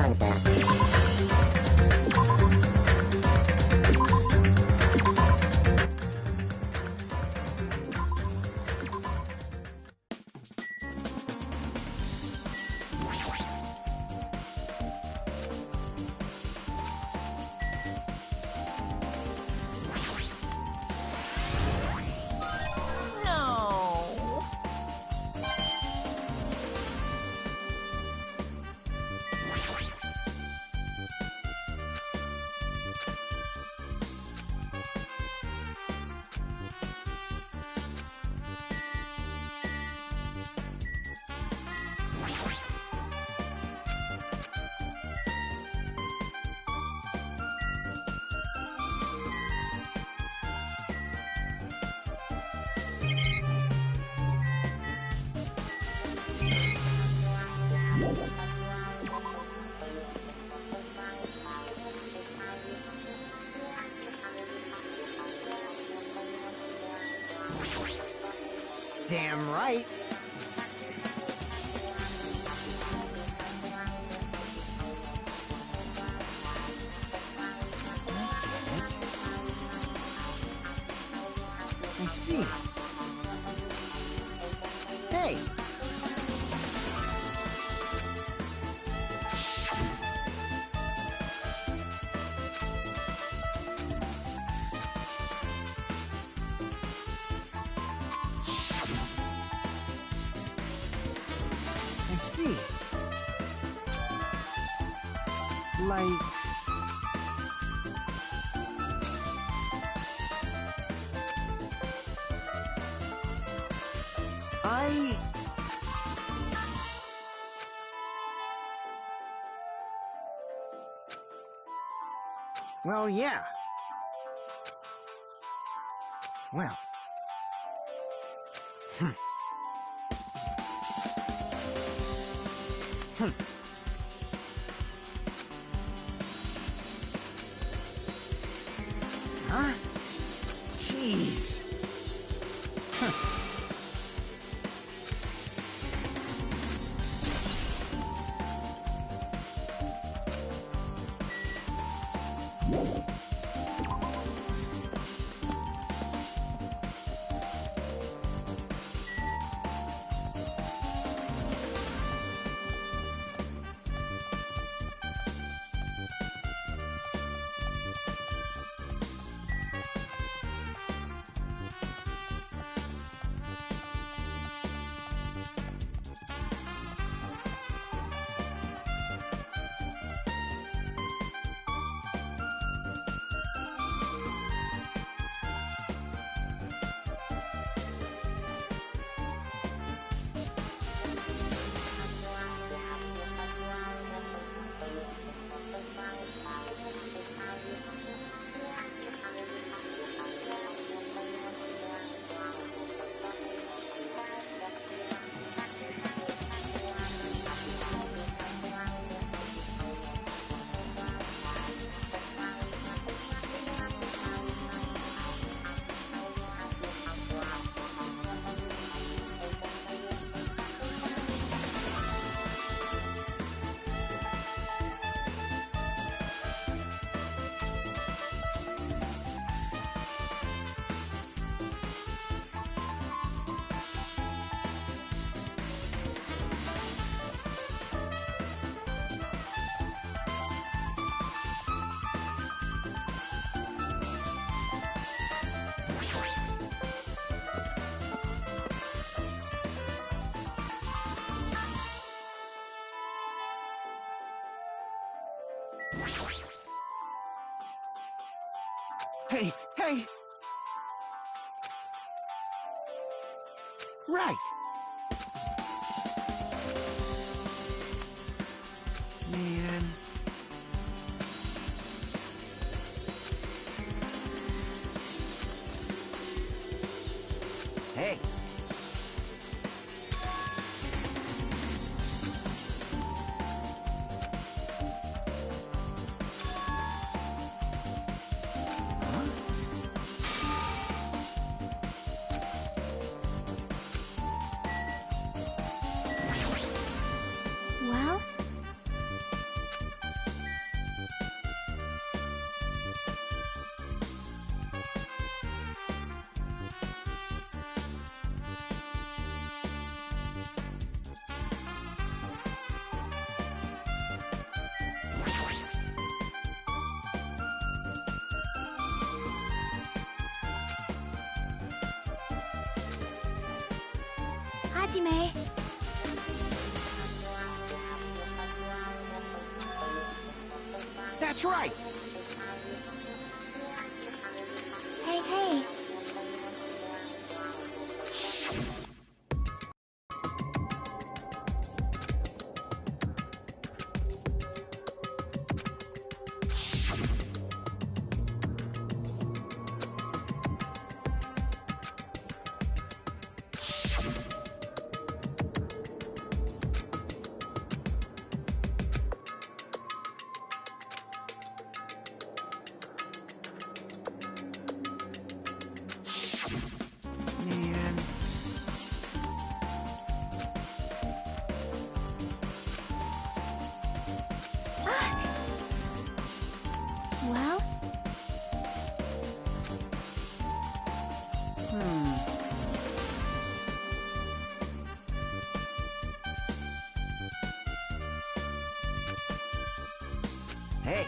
Danganronpa. No. Damn right. I see. Hey. I see. Like... I... Well, yeah. Well. Hmm. Huh? Jeez. Hey, hey! Right! Man... Hey! Well? 妹妹。That's right. Hey, hey. Man. Well, Hey.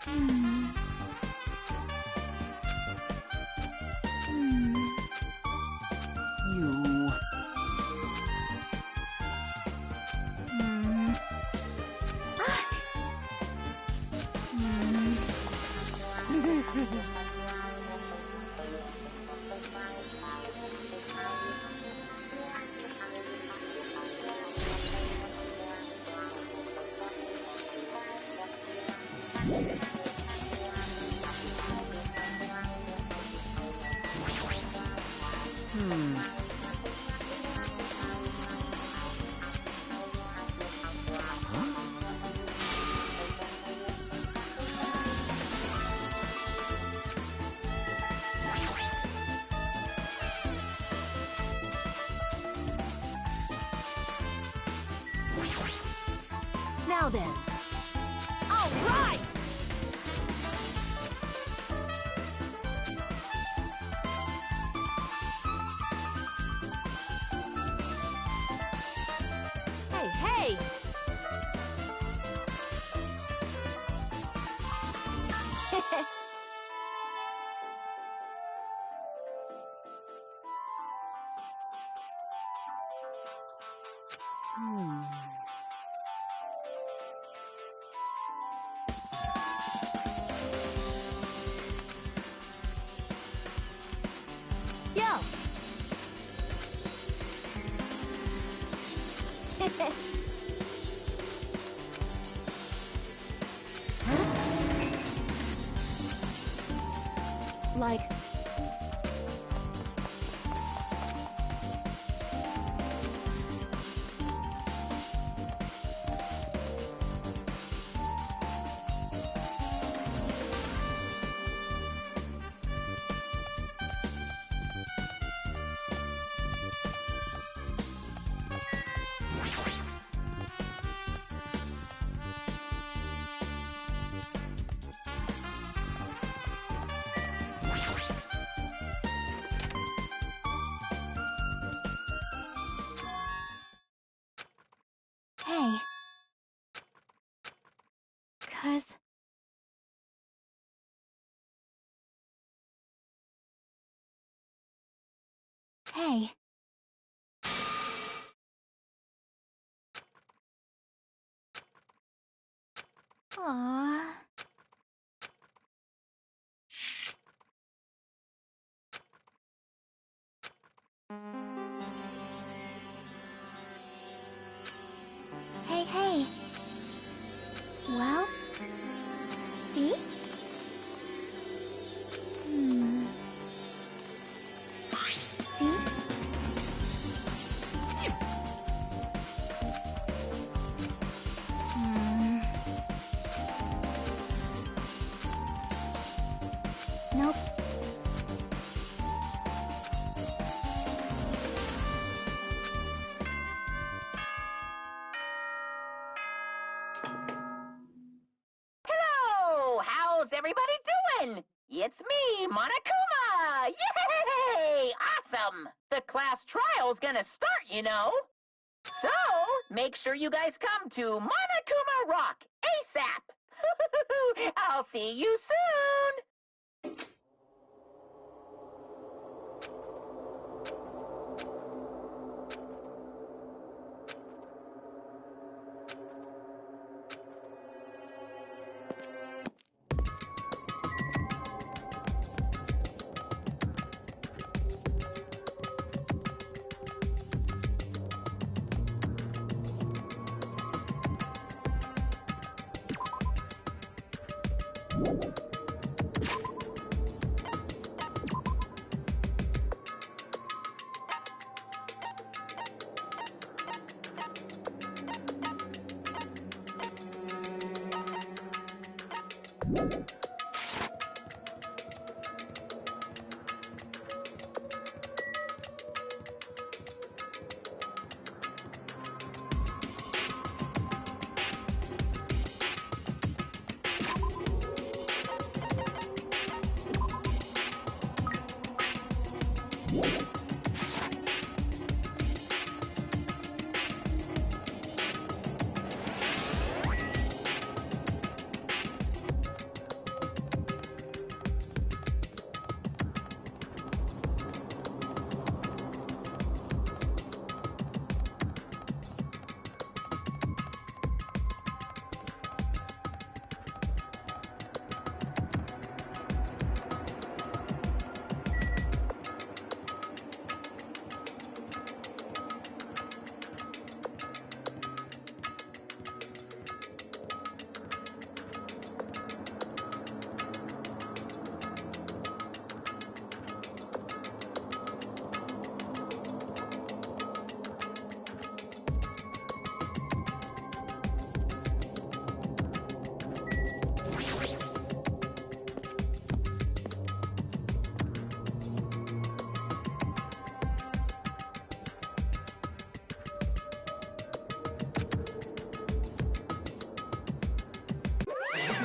hmm. Hmm. You. Hmm. Hmm. Huh? Now then. All right! Hey, hey! Yo! Like... Hey. 'Cause... Hey. Aww. Hey, hey. Well? See? Hmm. See? Hmm. Nope. Hello! How's everybody doing? It's me, Monokuma! Yay! Awesome! The class trial's gonna start, you know. So, make sure you guys come to Monokuma Rock ASAP! I'll see you soon!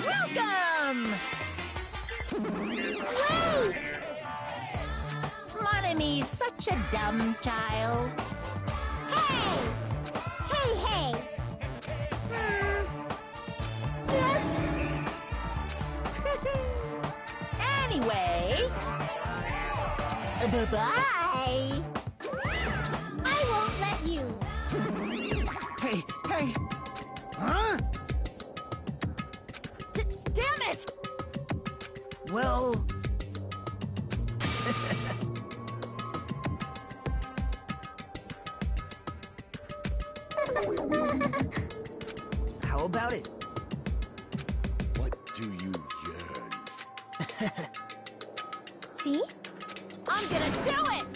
Welcome! Wait! Monami's such a dumb child. Hey! Hey, hey! That's... Anyway, bye-bye. I won't let you. Hey, hey! Huh? Damn it! Well... How about it? What do you yearn? See? I'm gonna do it!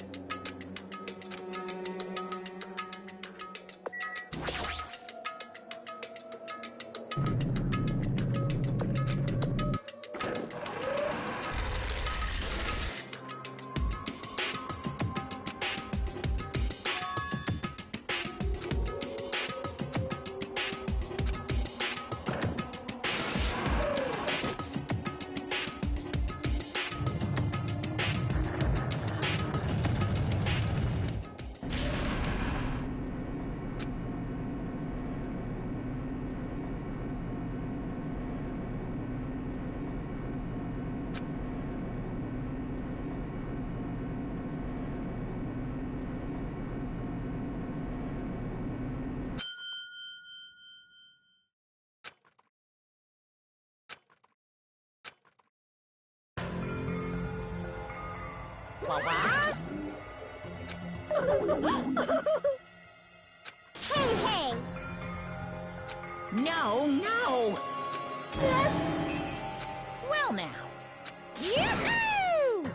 What? Hey, hey! No, no! That's... Well now. Yoo-hoo!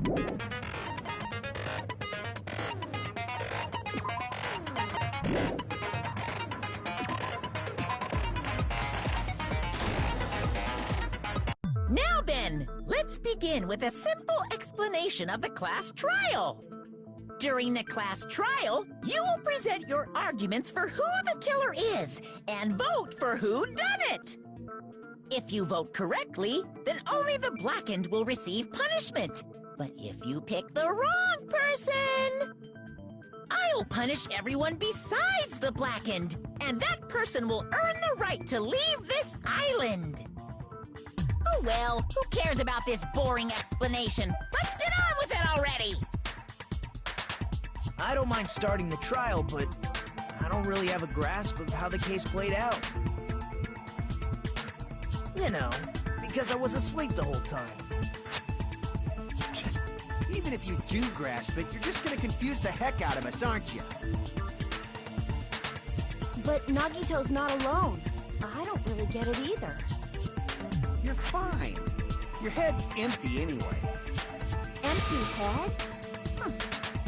Now then, let's begin with a simple explanation of the class trial. During the class trial, you will present your arguments for who the killer is and vote for who done it. If you vote correctly, then only the blackened will receive punishment. But if you pick the wrong person, I'll punish everyone besides the blackened, and that person will earn the right to leave this island. Oh well, who cares about this boring explanation? Let's get on with it already! I don't mind starting the trial, but I don't really have a grasp of how the case played out. You know, because I was asleep the whole time. Even if you do grasp it, you're just gonna confuse the heck out of us, aren't you? But Nagito's not alone. I don't really get it either. You're fine. Your head's empty anyway. Empty head?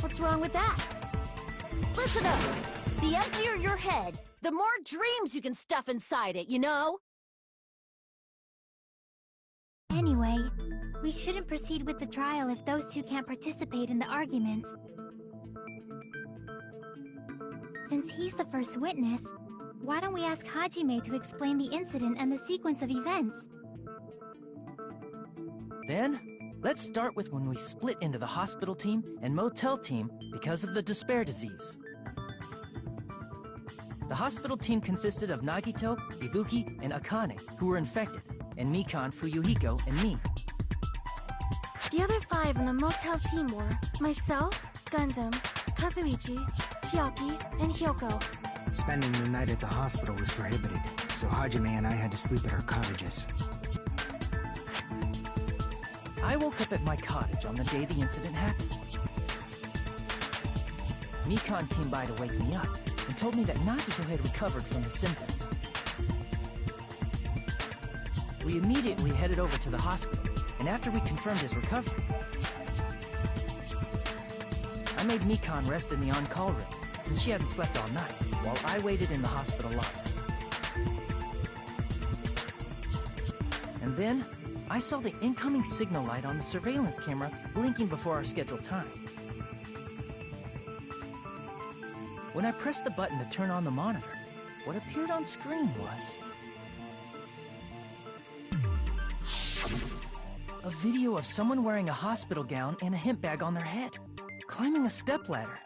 What's wrong with that? Listen up. The emptier your head, the more dreams you can stuff inside it, you know? Anyway, we shouldn't proceed with the trial if those two can't participate in the arguments. Since he's the first witness, why don't we ask Hajime to explain the incident and the sequence of events? Then, let's start with when we split into the hospital team and motel team because of the despair disease. The hospital team consisted of Nagito, Ibuki, and Akane, who were infected, and Mikan, Fuyuhiko, and me. The other 5 on the motel team were myself, Gundam, Kazuichi, Chiaki, and Hyoko. Spending the night at the hospital was prohibited, so Hajime and I had to sleep at our cottages. I woke up at my cottage on the day the incident happened. Mikan came by to wake me up and told me that Nagito had recovered from the symptoms. We immediately headed over to the hospital, and after we confirmed his recovery, I made Mikan rest in the on-call room, since she hadn't slept all night, while I waited in the hospital lobby. And then, I saw the incoming signal light on the surveillance camera blinking before our scheduled time. When I pressed the button to turn on the monitor, what appeared on screen was a video of someone wearing a hospital gown and a hemp bag on their head, climbing a stepladder.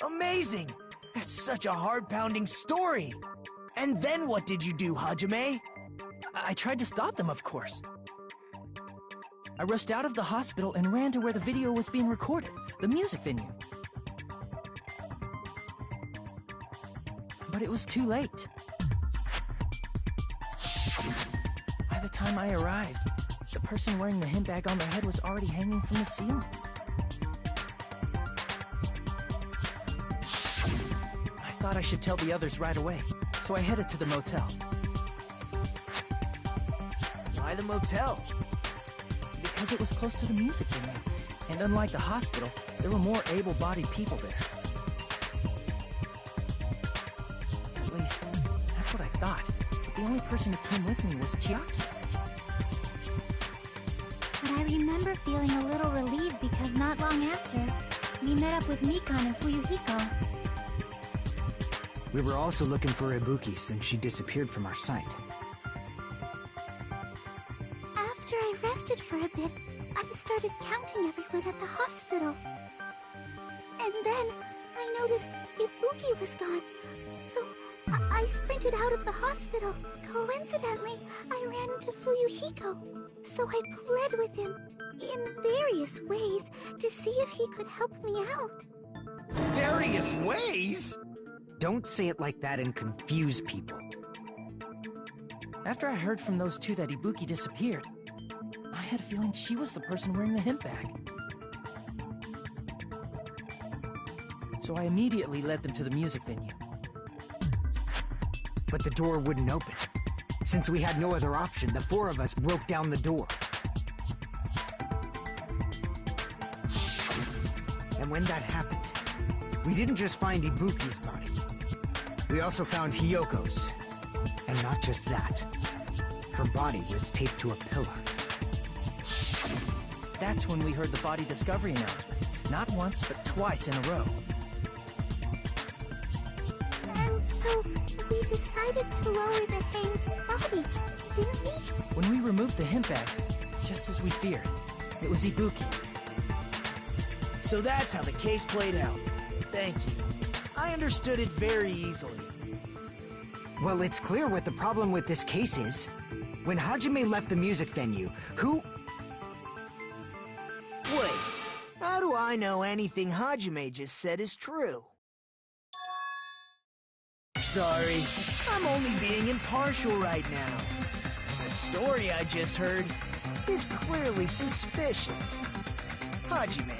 Amazing! That's such a heart-pounding story! And then what did you do, Hajime? I tried to stop them, of course. I rushed out of the hospital and ran to where the video was being recorded, the music venue. But it was too late. By the time I arrived, the person wearing the hemp bag on their head was already hanging from the ceiling. I thought I should tell the others right away, so I headed to the motel. Why the motel? Because it was close to the music venue, and unlike the hospital, there were more able-bodied people there. At least, that's what I thought, but the only person who came with me was Chiaki. But I remember feeling a little relieved because not long after, we met up with Mikan and Fuyuhiko. We were also looking for Ibuki since she disappeared from our sight. After I rested for a bit, I started counting everyone at the hospital. And then I noticed Ibuki was gone, so I sprinted out of the hospital. Coincidentally, I ran into Fuyuhiko, so I pled with him in various ways to see if he could help me out. Various ways? Don't say it like that and confuse people. After I heard from those two that Ibuki disappeared, I had a feeling she was the person wearing the hemp bag. So I immediately led them to the music venue. But the door wouldn't open. Since we had no other option, the 4 of us broke down the door. And when that happened, we didn't just find Ibuki's body. We also found Hiyoko's. And not just that. Her body was taped to a pillar. That's when we heard the body discovery announcement. Not once, but twice in a row. And so, we decided to lower the hanged body, didn't we? When we removed the hemp bag, just as we feared, it was Ibuki. So that's how the case played out. Thank you. I understood it very easily. Well, it's clear what the problem with this case is. When Hajime left the music venue, who... Wait, how do I know anything Hajime just said is true? Sorry, I'm only being impartial right now. The story I just heard is clearly suspicious. Hajime,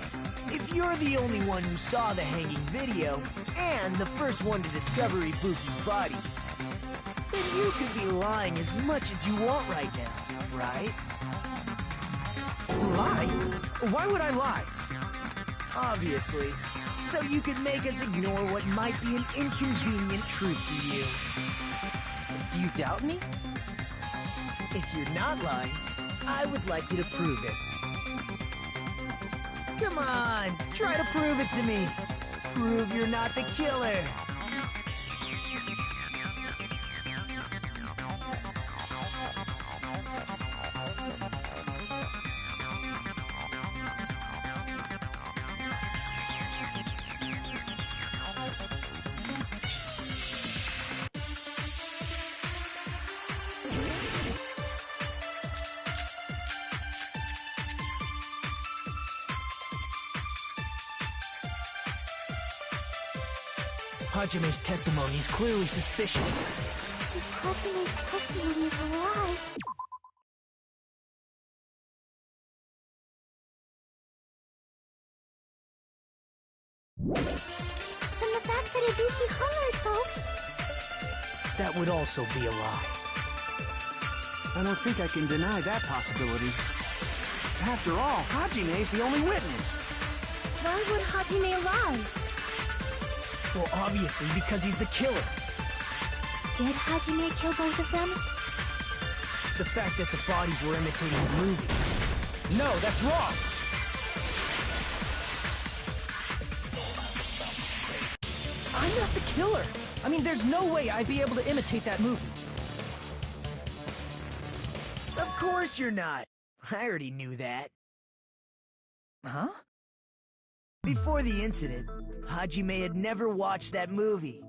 if you're the only one who saw the hanging video, and the first one to discover Ibuki's body, then you could be lying as much as you want right now, right? Lie? Why would I lie? Obviously. So you could make us ignore what might be an inconvenient truth to you. Do you doubt me? If you're not lying, I would like you to prove it. Come on, try to prove it to me. Prove you're not the killer. Hajime's testimony is clearly suspicious. If Hajime's testimony is a lie... then the fact that Ibuki hung herself... That would also be a lie. I don't think I can deny that possibility. After all, Hajime's the only witness. Why would Hajime lie? Well, obviously because he's the killer. Did Hajime kill both of them? The fact that the bodies were imitating the movie. No, that's wrong! I'm not the killer! I mean, there's no way I'd be able to imitate that movie. Of course you're not. I already knew that. Huh? Before the incident, Hajime had never watched that movie.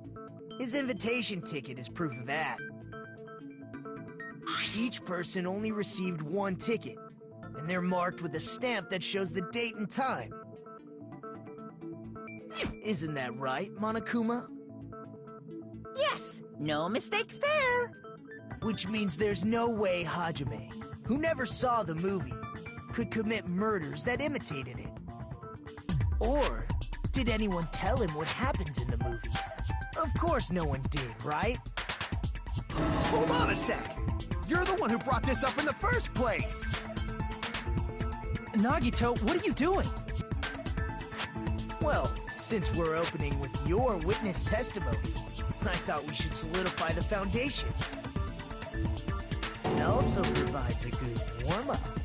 His invitation ticket is proof of that. Each person only received one ticket, and they're marked with a stamp that shows the date and time. Isn't that right, Monokuma? Yes, no mistakes there. Which means there's no way Hajime, who never saw the movie, could commit murders that imitated it. Or did anyone tell him what happens in the movie? Of course no one did, right? Hold on a sec! You're the one who brought this up in the first place! Nagito, what are you doing? Well, since we're opening with your witness testimony, I thought we should solidify the foundation. It also provides a good warm-up.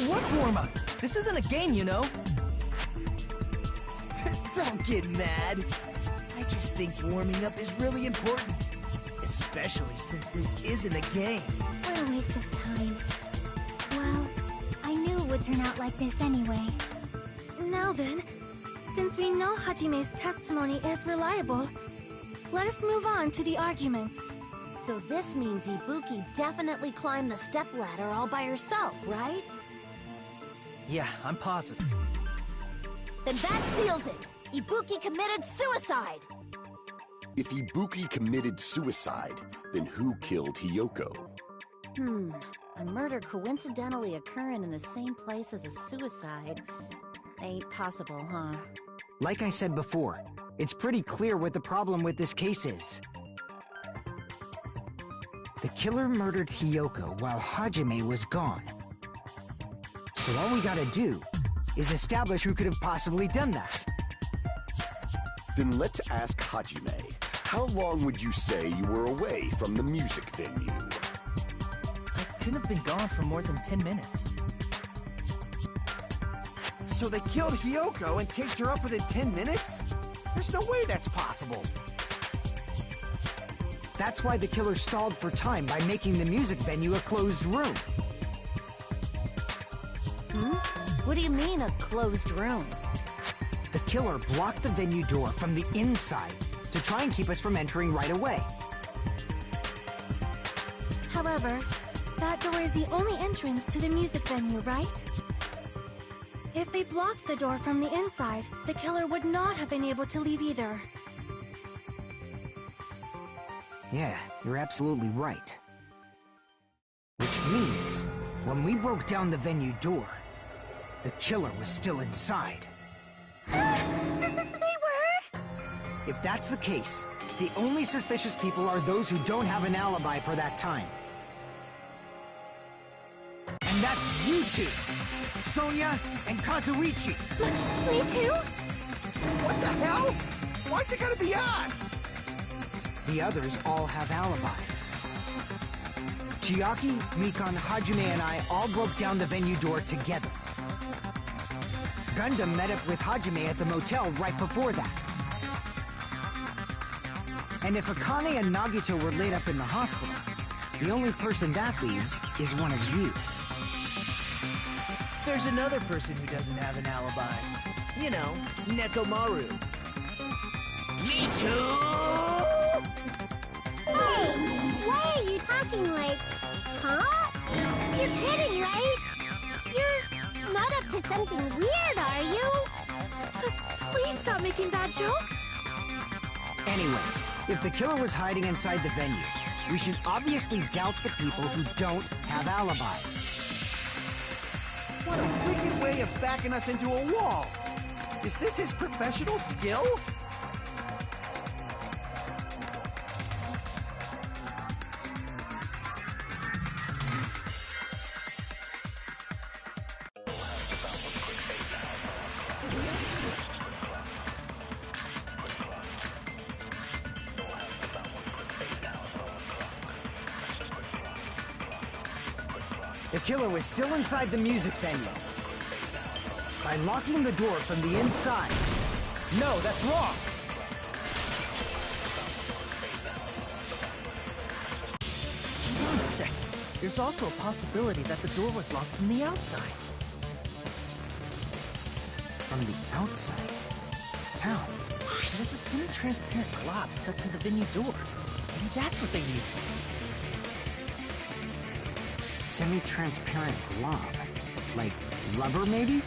What warm-up? This isn't a game, you know. Don't get mad. I just think warming up is really important. Especially since this isn't a game. What a waste of time. Well, I knew it would turn out like this anyway. Now then, since we know Hajime's testimony is reliable, let us move on to the arguments. So this means Ibuki definitely climbed the stepladder all by herself, right? Yeah, I'm positive. Then that seals it! Ibuki committed suicide! If Ibuki committed suicide, then who killed Hiyoko? A murder coincidentally occurring in the same place as a suicide ain't possible, huh? Like I said before, it's pretty clear what the problem with this case is. The killer murdered Hiyoko while Hajime was gone. So all we gotta do is establish who could have possibly done that. Then let's ask Hajime. How long would you say you were away from the music venue? I couldn't have been gone for more than 10 minutes. So they killed Hiyoko and taped her up within 10 minutes? There's no way that's possible. That's why the killer stalled for time by making the music venue a closed room. What do you mean, a closed room? The killer blocked the venue door from the inside to try and keep us from entering right away. However, that door is the only entrance to the music venue, right? If they blocked the door from the inside, the killer would not have been able to leave either. Yeah, you're absolutely right. Which means, when we broke down the venue door, the killer was still inside. They were? If that's the case, the only suspicious people are those who don't have an alibi for that time. And that's you two! Sonia and Kazuichi! Me too? What the hell? Why's it gotta be us? The others all have alibis. Chiaki, Mikan, Hajime, and I all broke down the venue door together. Gundam met up with Hajime at the motel right before that. And if Akane and Nagito were laid up in the hospital, the only person that leaves is one of you. There's another person who doesn't have an alibi. You know, Nekomaru. Me too! Hey, why are you talking like... Huh? You're kidding, right? You're not up to something weird, are you? Please stop making bad jokes. Anyway, if the killer was hiding inside the venue, we should obviously doubt the people who don't have alibis. What a wicked way of backing us into a wall! Is this his professional skill? The killer was still inside the music venue. By locking the door from the inside. No, that's wrong! Wait a second. There's also a possibility that the door was locked from the outside. From the outside? How? There was a semi-transparent glob stuck to the venue door. Maybe that's what they used. Semi-transparent glob. Like rubber, maybe?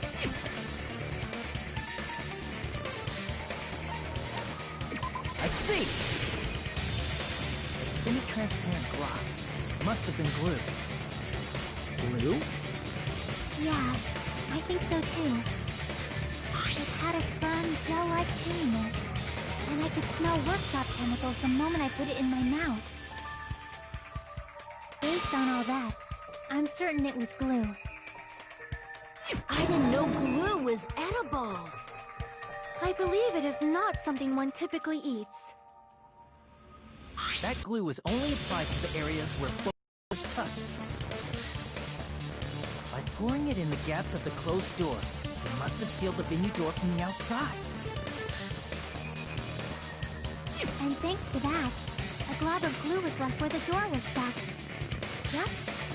I see! That semi-transparent glob must have been glue. Glue? Yeah, I think so too. It had a firm, gel-like chewiness, and I could smell workshop chemicals the moment I put it in my mouth. Based on all that, I'm certain it was glue. I didn't know glue was edible. I believe it is not something one typically eats. That glue was only applied to the areas where both was touched. By pouring it in the gaps of the closed door, it must have sealed the venue door from the outside. And thanks to that, a glob of glue was left where the door was stuck. Yep,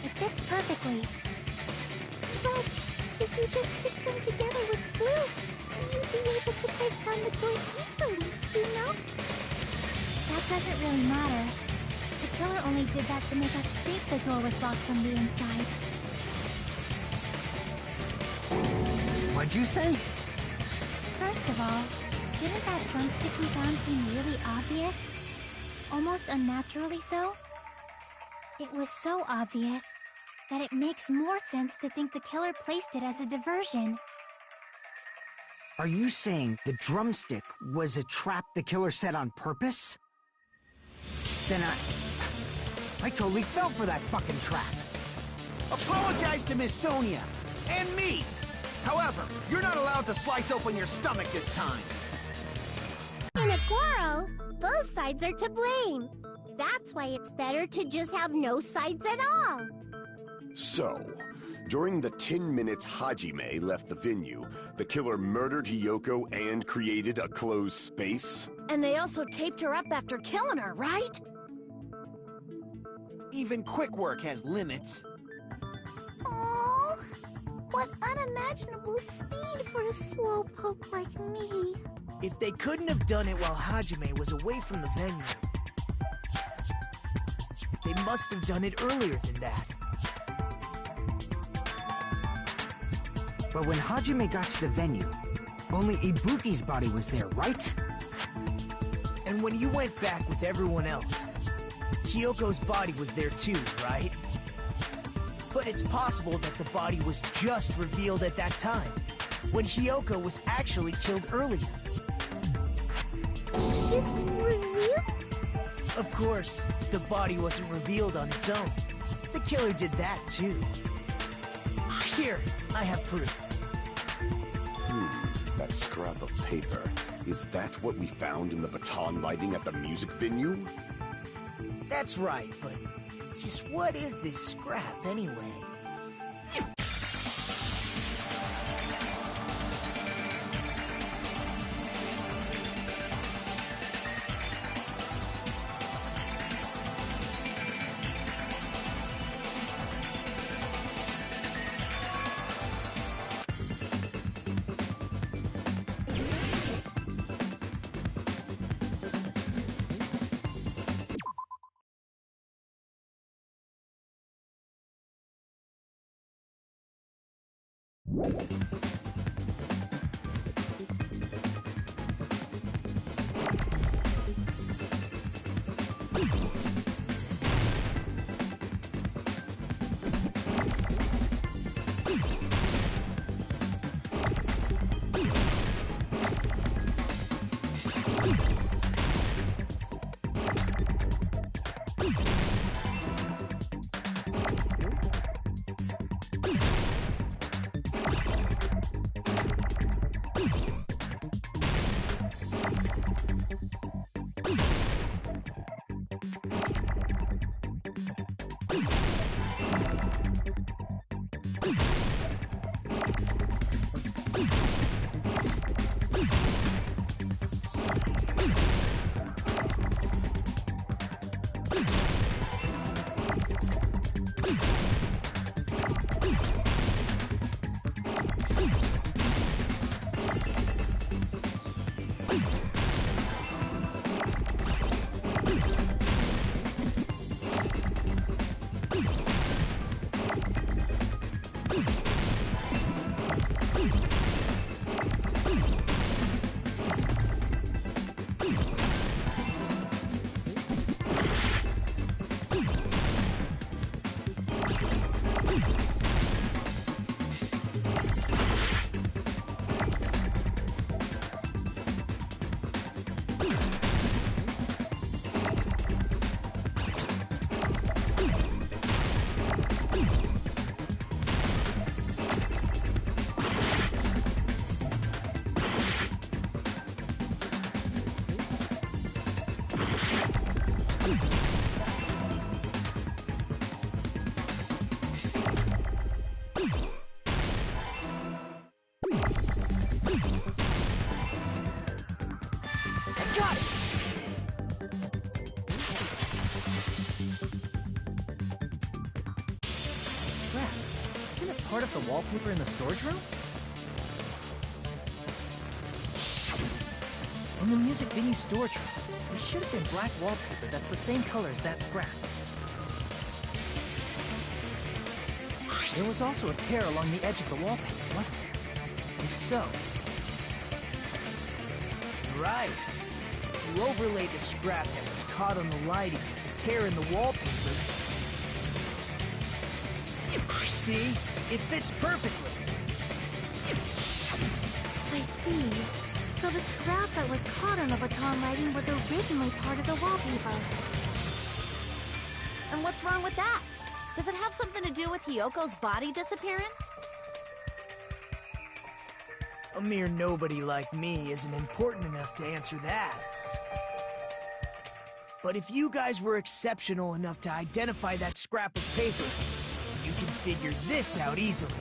it fits perfectly. But if you just stick them together with glue, you'd be able to break down the door easily, you know? That doesn't really matter. The killer only did that to make us think the door was locked from the inside. What'd you say? First of all, didn't that drumstick we found seem really obvious? Almost unnaturally so? It was so obvious that it makes more sense to think the killer placed it as a diversion. Are you saying the drumstick was a trap the killer set on purpose? Then I totally fell for that fucking trap. Apologize to Miss Sonia! And me! However, you're not allowed to slice open your stomach this time. In a quarrel, both sides are to blame. That's why it's better to just have no sides at all. So, during the 10 minutes Hajime left the venue, the killer murdered Hiyoko and created a closed space? And they also taped her up after killing her, right? Even quick work has limits. Oh, what unimaginable speed for a slowpoke like me. If they couldn't have done it while Hajime was away from the venue, they must have done it earlier than that. But when Hajime got to the venue, only Ibuki's body was there, right? And when you went back with everyone else, Hiyoko's body was there too, right? But it's possible that the body was just revealed at that time, when Hiyoko was actually killed earlier. Just revealed? Of course, the body wasn't revealed on its own. The killer did that too. Here, I have proof. That scrap of paper. Is that what we found in the baton lighting at the music venue? That's right, but just what is this scrap anyway? Part of the wallpaper in the storage room? In the music venue storage room, there should have been black wallpaper that's the same color as that scrap. There was also a tear along the edge of the wallpaper, wasn't there? If so... Right. You overlaid the scrap that was caught on the lighting with the tear in the wallpaper. See? It fits perfectly. I see. So the scrap that was caught on the baton lighting was originally part of the wallpaper. And what's wrong with that? Does it have something to do with Hiyoko's body disappearing? A mere nobody like me isn't important enough to answer that. But if you guys were exceptional enough to identify that scrap of paper, you can figure this out easily.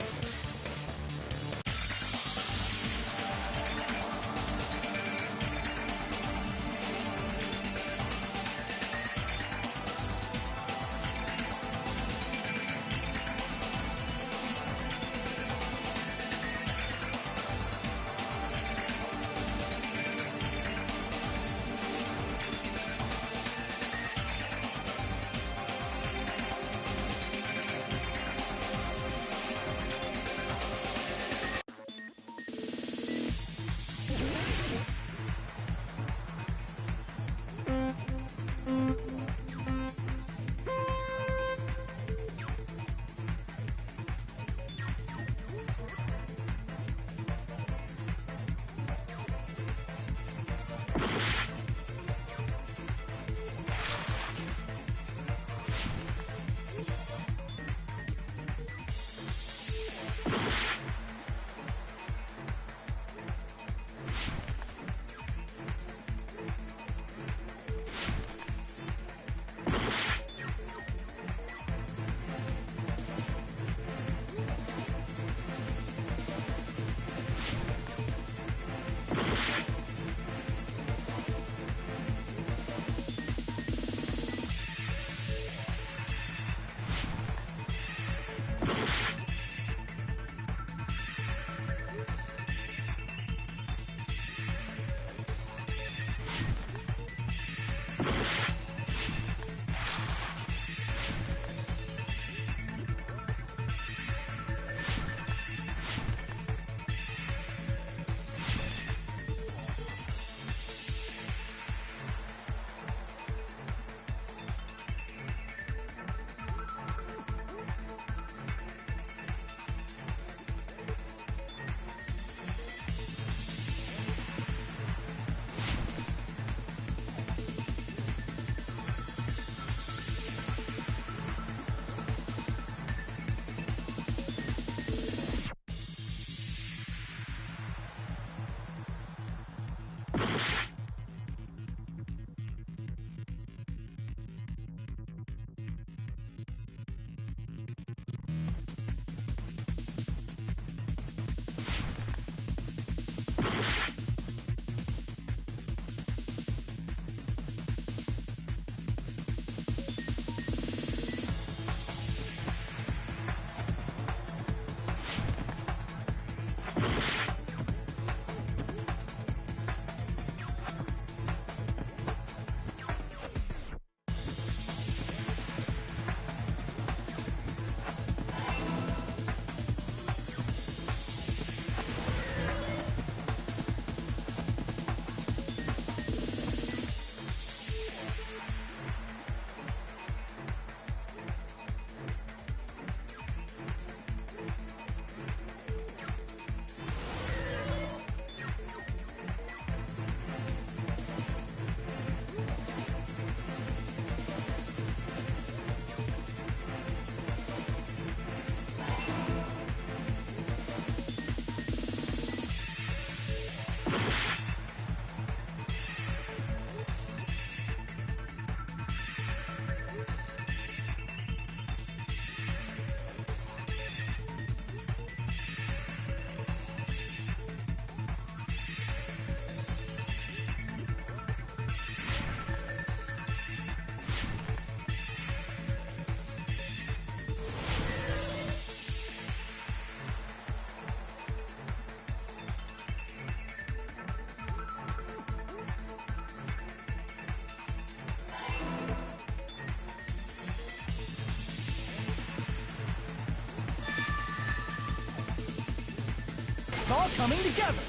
It's all coming together!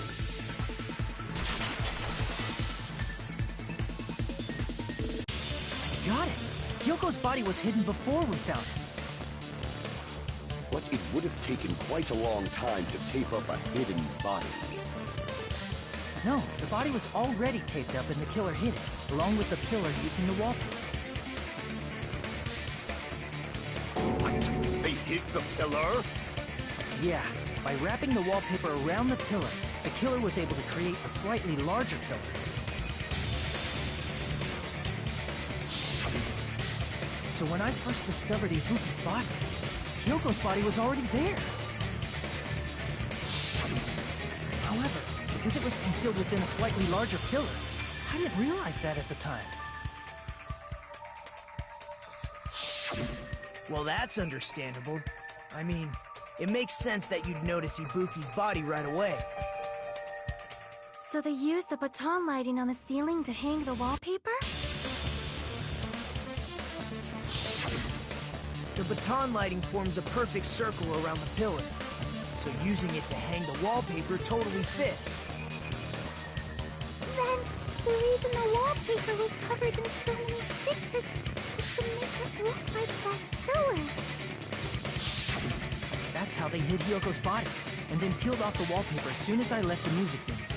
Got it! Kyoko's body was hidden before we found it. But it would have taken quite a long time to tape up a hidden body. No, the body was already taped up and the killer hid it, along with the pillar using the wallpaper. What? They hid the pillar? Yeah, by wrapping the wallpaper around the pillar, the killer was able to create a slightly larger pillar. So when I first discovered Ibuki's body, Hyoko's body was already there. However, because it was concealed within a slightly larger pillar, I didn't realize that at the time. Well, that's understandable. I mean, it makes sense that you'd notice Ibuki's body right away. So they used the baton lighting on the ceiling to hang the wallpaper? The baton lighting forms a perfect circle around the pillar, so using it to hang the wallpaper totally fits. Then, the reason the wallpaper was covered in so many stickers is to make it look like that pillar. That's how they hid Hyoko's body, and then peeled off the wallpaper as soon as I left the music venue.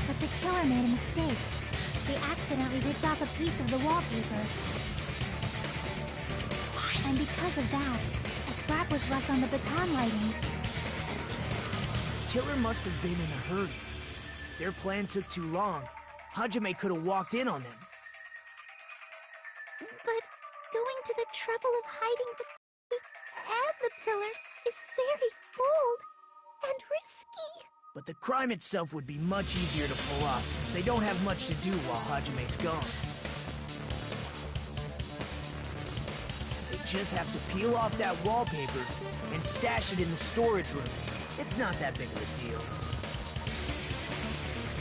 But the killer made a mistake. They accidentally ripped off a piece of the wallpaper. And because of that, a scrap was left on the baton lighting. Killer must have been in a hurry. If their plan took too long, Hajime could have walked in on them. But going to the trouble of hiding the key and the pillar is very bold and risky. But the crime itself would be much easier to pull off since they don't have much to do while Hajime's gone. They just have to peel off that wallpaper and stash it in the storage room. It's not that big of a deal.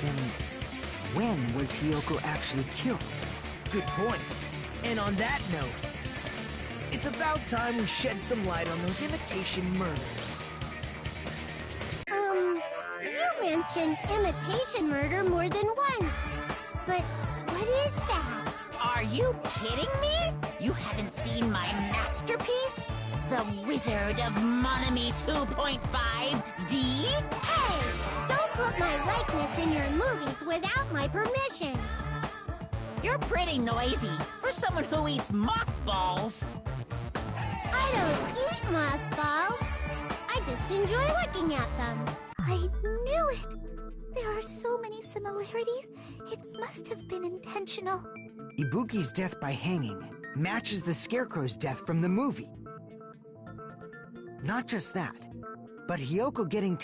Then, when was Hyoko actually killed? Good point. And on that note, it's about time we shed some light on those imitation murders. You mentioned imitation murder more than once. But what is that? Are you kidding me? You haven't seen my masterpiece? The Wizard of Monami 2.5D? Hey! Don't put my likeness in your movies without my permission. You're pretty noisy for someone who eats mothballs. I don't eat mothballs. I just enjoy looking at them. I knew it! There are so many similarities, it must have been intentional. Ibuki's death by hanging matches the Scarecrow's death from the movie. Not just that, but Hyoko getting